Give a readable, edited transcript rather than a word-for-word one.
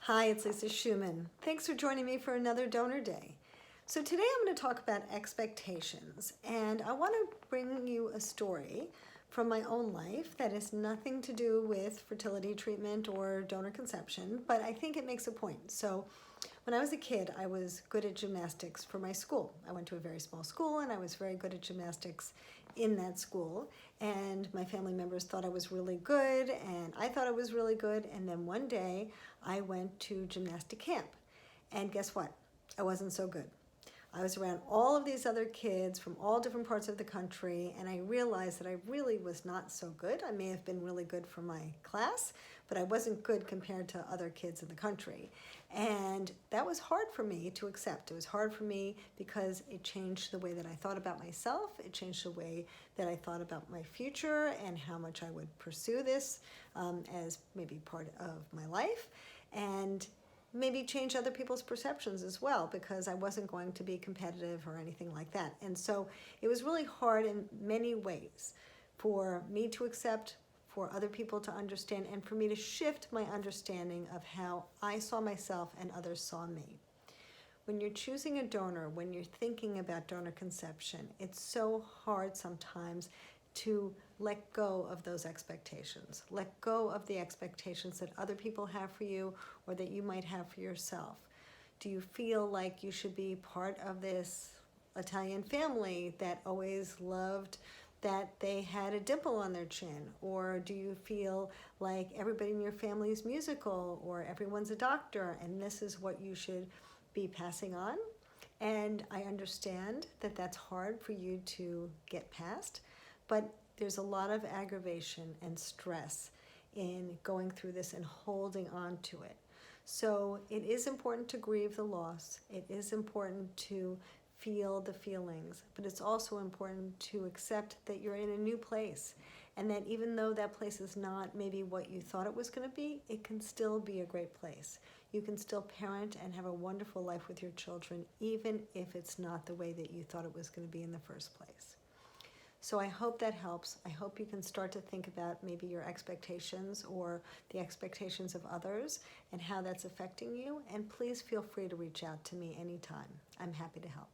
Hi, it's Lisa Schuman. Thanks for joining me for another Donor Day. So today I'm going to talk about expectations, and I want to bring you a story from my own life that has nothing to do with fertility treatment or donor conception, but I think it makes a point. So when I was a kid, I was good at gymnastics for my school. I went to a very small school and I was very good at gymnastics in that school, and my family members thought I was really good and I thought I was really good, and then one day I went to gymnastic camp, and guess what? I wasn't so good. I was around all of these other kids from all different parts of the country, and I realized that I really was not so good. I may have been really good for my class, but I wasn't good compared to other kids in the country. And that was hard for me to accept. It was hard for me because it changed the way that I thought about myself. It changed the way that I thought about my future and how much I would pursue this as maybe part of my life. And maybe change other people's perceptions as well, because I wasn't going to be competitive or anything like that. And so it was really hard in many ways for me to accept, for other people to understand, and for me to shift my understanding of how I saw myself and others saw me. When you're choosing a donor, when you're thinking about donor conception, it's so hard sometimes to let go of those expectations. Let go of the expectations that other people have for you or that you might have for yourself. Do you feel like you should be part of this Italian family that always loved that they had a dimple on their chin? Or do you feel like everybody in your family is musical, or everyone's a doctor and this is what you should be passing on? And I understand that that's hard for you to get past, but there's a lot of aggravation and stress in going through this and holding on to it. So it is important to grieve the loss. It is important to feel the feelings, but it's also important to accept that you're in a new place, and that even though that place is not maybe what you thought it was going to be, it can still be a great place. You can still parent and have a wonderful life with your children, even if it's not the way that you thought it was going to be in the first place. So I hope that helps. I hope you can start to think about maybe your expectations or the expectations of others and how that's affecting you. And please feel free to reach out to me anytime. I'm happy to help.